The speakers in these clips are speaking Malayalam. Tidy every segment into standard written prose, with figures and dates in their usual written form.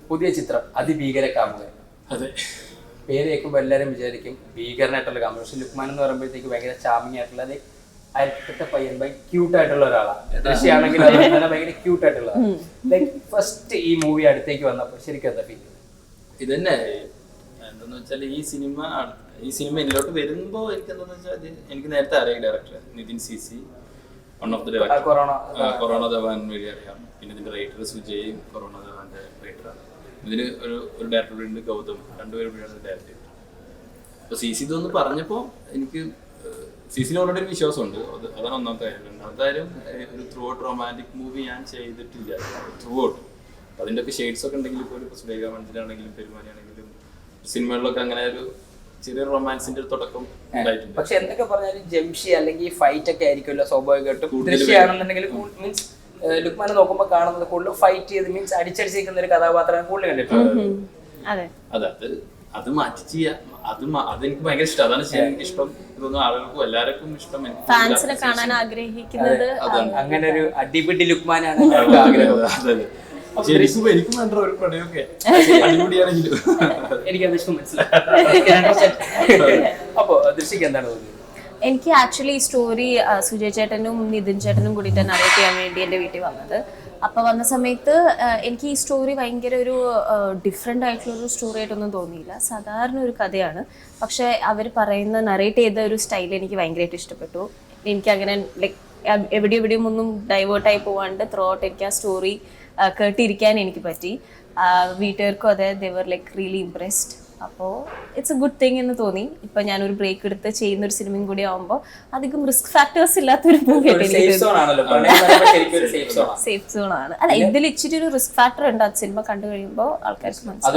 പുതിയ ചിത്രം അതിഭീകര കാമുകൻ. അതെ, പേര് കേൾക്കുമ്പോൾ എല്ലാവരും വിചാരിക്കും ഭീകരനായിട്ടുള്ള കാമുകൻ. പക്ഷെ ലുക്മാൻ എന്ന് പറയുമ്പോഴത്തേക്ക് ഭയങ്കര ചാമിങ് ആയിട്ടുള്ള അയൽപ്പെട്ട പയ്യൻ, ഭയങ്കര ക്യൂട്ടായിട്ടുള്ള ഒരാളാണ്. ദൃശ്യമാണെങ്കിൽ ഭയങ്കര ക്യൂട്ടായിട്ടുള്ളതാണ്. ലൈക്ക് ഫസ്റ്റ് ഈ മൂവി അടുത്തേക്ക് വന്നപ്പോൾ ശരിക്കും എന്താ ഫീൽ? ഇതന്നെ എന്താന്ന് വെച്ചാൽ ഈ സിനിമ എന്നിലോട്ട് വരുമ്പോ എനിക്ക് എന്താന്ന് വെച്ചാൽ എനിക്ക് നേരത്തെ അറിയാം director Nithin CC, one of the director, Corona Dhavan വഴി അറിയാം. പിന്നെ ഇതിന്റെ റൈറ്റർ സുജയ് കൊറോണ ധവാന്റെ റൈറ്ററാണ്. ഇതിന് ഒരു ഡയറക്ടർ ഉണ്ട് ഗൗതം, രണ്ടുപേരും കൂടിയാണ് ഡയറക്ട് ചെയ്തത്. അപ്പൊ CC ഇതൊന്ന് പറഞ്ഞപ്പോ എനിക്ക് CCയിൽ ഓൾറെഡി ഒരു വിശ്വാസമുണ്ട്. അതാണ് ഒന്നാമത്തെ കാര്യം. രണ്ടാമത്തെ കാര്യം, ഒരു ത്രൂ ഔട്ട് റൊമാൻറ്റിക് മൂവി ഞാൻ ചെയ്തിട്ടില്ല ത്രൂ ഔട്ട്. അതിന്റെ ഒക്കെ ഷെയ്ഡ്സ് ഒക്കെ ഉണ്ടെങ്കിൽ ഇപ്പോൾ ഒരു സുരേഖ മഞ്ചിലാണെങ്കിലും പെരുമാനിയാണെങ്കിലും സിനിമകളിലൊക്കെ അങ്ങനെ ഒരു ചെറിയ റൊമാൻസിന്റെ ഒരു തുടക്കം ഉണ്ടായിട്ടുണ്ട്. പക്ഷെ എന്തൊക്കെ പറഞ്ഞാലും ജംഷി അല്ലെങ്കിൽ ഫൈറ്റ് ഒക്കെ ആയിരിക്കുമല്ലോ സ്വാഭാവികമായിട്ടും. ദൃശ്യമാണെന്നുണ്ടെങ്കിൽ മീൻസ് ലുക്മാനെ നോക്കുമ്പോൾ കാണുന്നത് കൂടുതൽ ഫൈറ്റ് ചെയ്ത് മീൻസ് അടിച്ചടിച്ചിരിക്കുന്ന ഒരു കഥാപാത്രമാണ് കൂടുതൽ കണ്ടിട്ടുള്ളത്. അത് മാറ്റി ചെയ്യാം. അതെനിക്ക് ഭയങ്കര ഇഷ്ടം. അതാണ് എനിക്ക് ഇഷ്ടം. ഇതൊന്നും ആളുകൾക്കും എല്ലാവർക്കും ഇഷ്ടം. ഫാൻസിനെ കാണാൻ ആഗ്രഹിക്കുന്നത് അങ്ങനെ ഒരു അടിപിടി ലുക്മാനാണ് ആഗ്രഹം. എനിക്കും വേണ്ട ഒരു പ്രണയമൊക്കെ അടിപൊളിയാണെങ്കിലും എനിക്കത് ഇഷ്ടം മനസ്സിലായി. അപ്പോ ദൃശ്യക്ക് എന്താണ് തോന്നുന്നത്? എനിക്ക് ആക്ച്വലി ഈ സ്റ്റോറി സുജയ് ചേട്ടനും നിതിൻ ചേട്ടനും കൂടിയിട്ട് നറേറ്റ് ചെയ്യാൻ വേണ്ടി എൻ്റെ വീട്ടിൽ വന്നത്. അപ്പോൾ വന്ന സമയത്ത് എനിക്ക് ഈ സ്റ്റോറി ഭയങ്കര ഒരു ഡിഫറെൻ്റ് ആയിട്ടുള്ളൊരു സ്റ്റോറി ആയിട്ടൊന്നും തോന്നിയില്ല. സാധാരണ ഒരു കഥയാണ്. പക്ഷേ അവർ പറയുന്ന നറേറ്റ് ചെയ്ത ഒരു സ്റ്റൈൽ എനിക്ക് ഭയങ്കരമായിട്ട് ഇഷ്ടപ്പെട്ടു. എനിക്കങ്ങനെ ലൈക്ക് എവിടെയും ഒന്നും ഡൈവേർട്ടായി പോവാണ്ട് ത്രൂ ഔട്ട് എനിക്ക് ആ സ്റ്റോറി കേട്ടിരിക്കാൻ എനിക്ക് പറ്റി. വീട്ടുകാർക്കും അതെ, ദേ വർ ലൈക്ക് റിയലി ഇംപ്രസ്ഡ്. അപ്പോൾ ഇറ്റ്സ് എ ഗുഡ് തിങ് എന്ന് തോന്നി. ഇപ്പം ഞാനൊരു ബ്രേക്ക് എടുത്ത് ചെയ്യുന്ന ഒരു സിനിമയും കൂടി ആകുമ്പോൾ അധികം റിസ്ക് ഫാക്ടേഴ്സ് ഇല്ലാത്തൊരു മൂവി ആയിട്ട് സേഫ് സോൺ ആണ്. അല്ല, ഇതിൽ ഇച്ചിരി ഒരു റിസ്ക് ഫാക്ടർ ഉണ്ട്. അത് സിനിമ കണ്ടു കഴിയുമ്പോൾ ആൾക്കാർക്ക് മനസ്സിലാവും.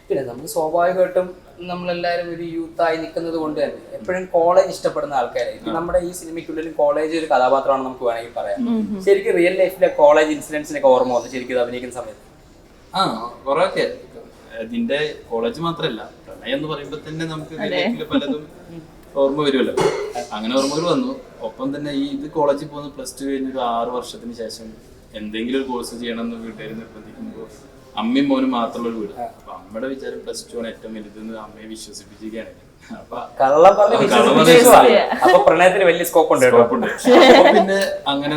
പിന്നെ നമ്മൾ സ്വാഭാവികമായിട്ടും നമ്മളെല്ലാവരും ഒരു യൂത്തായി നിൽക്കുന്നത് കൊണ്ട് തന്നെ എപ്പോഴും കോളേജ് ഇഷ്ടപ്പെടുന്ന ആൾക്കാരായിരിക്കും. നമ്മുടെ ഈ സിനിമയ്ക്കുള്ളിലും കോളേജ് ഒരു കഥാപാത്രമാണ് നമുക്ക് വേണമെങ്കിൽ പറയാം. ശരിക്കും റിയൽ ലൈഫിലെ കോളേജ് ഇൻസിഡൻസിനൊക്കെ ഓർമ്മ വന്നു ശരിക്കും ഇത് അഭിനയിക്കുന്ന സമയത്ത്? കുറെയൊക്കെ. ഇതിന്റെ കോളേജ് മാത്രമല്ല, പ്രണയം എന്ന് പറയുമ്പോൾ തന്നെ നമുക്ക് പലതും ഓർമ്മ വരുമല്ലോ. അങ്ങനെ ഓർമ്മകൾ വന്നു. ഒപ്പം തന്നെ ഇത് കോളേജിൽ പോകുന്ന +2 കഴിഞ്ഞ ഒരു 6 വർഷത്തിന് ശേഷം എന്തെങ്കിലും ഒരു കോഴ്സ് ചെയ്യണം എന്ന് വീട്ടുകാർ നിർബന്ധിക്കുമ്പോൾ അമ്മയും മോനും മാത്രമുള്ള ഒരു വീട്. അപ്പൊ അമ്മയുടെ വിചാരം +2 ആണ് ഏറ്റവും വലുതെന്ന് അമ്മയെ വിശ്വസിപ്പിക്കുകയാണ്. പ്രണയത്തിന് വലിയ സ്കോപ്പ് ഉണ്ട്. പിന്നെ അങ്ങനെ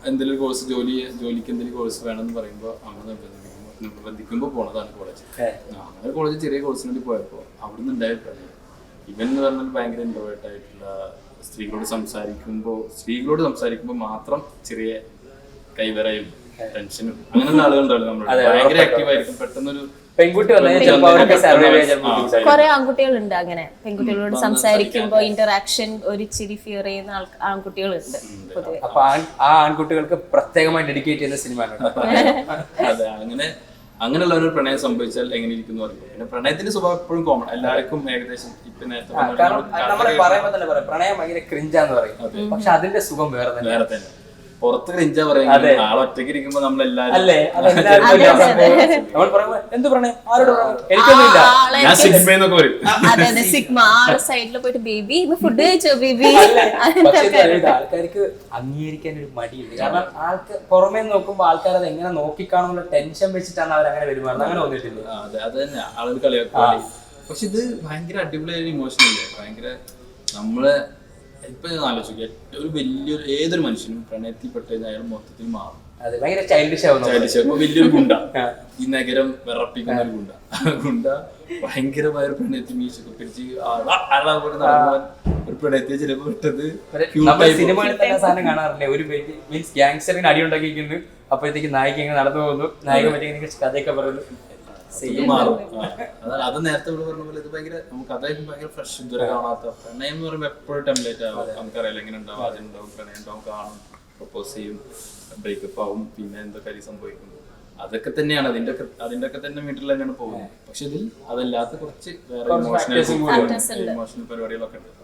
എന്തെങ്കിലും കോഴ്സ് ജോലിക്ക് എന്തെങ്കിലും കോഴ്സ് വേണമെന്ന് പറയുമ്പോൾ അമ്മ നിർബന്ധിക്കുമ്പോൾ പോണതാണ് കോളേജ്. അങ്ങനെ കോളേജ് ചെറിയ കോഴ്സിന് വേണ്ടി പോയപ്പോൾ അവിടുന്ന് ഉണ്ടായ പ്രണയം. ഇവൻ എന്ന് പറഞ്ഞാൽ ഭയങ്കര ഇൻട്രോവേർട്ട് ആയിട്ടുള്ള, സ്ത്രീകളോട് സംസാരിക്കുമ്പോൾ മാത്രം ചെറിയ കൈവരയും ടെൻഷനും അങ്ങനെയുള്ള ആളുകളുണ്ടാവില്ല. നമ്മൾ ഭയങ്കര ആക്റ്റീവ് ആയിരിക്കും. പെട്ടെന്നൊരു പെൺകുട്ടി കുറെ ആൺകുട്ടികളുണ്ട് അങ്ങനെ. പെൺകുട്ടികളോട് സംസാരിക്കുമ്പോൾ ഇന്ററാക്ഷൻ ഒരു ഇച്ചിരി ഫിയർ ചെയ്യുന്ന ആൺകുട്ടികളുണ്ട് പൊതുവെ. അപ്പൊ ആ ആൺകുട്ടികൾക്ക് പ്രത്യേകമായി ഡെഡിക്കേറ്റ് ചെയ്യുന്ന സിനിമയാണ്. അതെ, അങ്ങനെയുള്ളവർ പ്രണയം സംഭവിച്ചാൽ എങ്ങനെ ഇരിക്കുന്നു പറയും. പിന്നെ പ്രണയത്തിന്റെ സ്വഭാവം എപ്പോഴും കോമൺ, എല്ലാവർക്കും ഏകദേശം. ഇപ്പൊ നേരത്തെ നമ്മള് പറയുമ്പോ തന്നെ പറയാം പ്രണയം ഭയങ്കര ക്രിഞ്ചാന്ന് പറയും. പക്ഷെ അതിന്റെ സുഖം വേറെ തന്നെ. പുറത്ത് ക്രിഞ്ചാ പറയുന്നത്, ആളൊറ്റയ്ക്ക് ഇരിക്കുമ്പോ നമ്മളെല്ലാരും എന്ത് പ്രണയം ആരോട് എനിക്കൊന്നുമില്ല ഞാൻ സിഗ്മയെന്നൊക്കെ പറയും. ആൾക്കാർക്ക് അംഗീകരിക്കാൻ ഒരു മടിയുണ്ട്. കാരണം ആൾക്ക് പുറമേ നോക്കുമ്പോ ആൾക്കാർ അത് എങ്ങനെ നോക്കിക്കാണുന്നുള്ള ടെൻഷൻ വെച്ചിട്ടാണ് അവർ അങ്ങനെ പെരുമാറുന്നത്. അങ്ങനെ തോന്നിയിട്ടില്ല? അതെ, അത് തന്നെ ആളുകൾ കളിയാക്കും. പക്ഷെ ഇത് ഭയങ്കര അടിപൊളിയായ ഇമോഷൻ ഇല്ലേ, ഭയങ്കര നമ്മള് ഇപ്പൊ ആലോചിക്കുക. ഏതൊരു മനുഷ്യനും പ്രണയത്തിൽപ്പെട്ട് അയാൾ മൊത്തത്തിൽ മാറും. വലിയൊരു ഗുണ്ട, ഈ നഗരം വിറപ്പിക്കുന്ന ഒരു ഗുണ്ട ഭയങ്കരമായ ഒരു പ്രണയത്തിൽ മീശൊക്കെ പിടിച്ച് ഒരു പ്രണയത്തെ ചിലപ്പോ വിട്ടത് സിനിമകളിൽ തന്നെ സാധനം കാണാറില്ലേ, ഒരു മീൻസ് ഗ്യാങ്സ്റ്ററിന് അടി ഉണ്ടാക്കിയിരിക്കുന്നു, അപ്പോഴത്തേക്ക് നായിക ഇങ്ങനെ നടന്നു പോകുന്നു, നായിക പറ്റി കഥയൊക്കെ പറയുന്നു. അത് നേരത്തെ പറഞ്ഞ പോലെ ഇത് ഭയങ്കര നമുക്ക് അതായത് ഭയങ്കര ഫ്രഷ്, ഇതുവരെ കാണാത്ത പ്രണയം എന്ന് പറയുമ്പോൾ എപ്പോഴും ടെംപ്ലേറ്റ് ആവും. നമുക്കറിയാലോ എങ്ങനെ ഉണ്ടാവും, ആദ്യം ഉണ്ടാവും, പ്രണയം ഉണ്ടാവും, കാണും, പ്രപ്പോസ് ചെയ്യും, ബ്രേക്കപ്പ് ആവും, പിന്നെ എന്തൊക്കെ സംഭവിക്കുന്നു. അതൊക്കെ തന്നെയാണ് അതിന്റെ ഒക്കെ തന്നെ മീറ്ററിൽ തന്നെയാണ് പോകുന്നത്. പക്ഷെ ഇതിൽ അതല്ലാത്ത കുറച്ച് വേറെ ഇമോഷണൽ പരിപാടികളൊക്കെ ഉണ്ട്.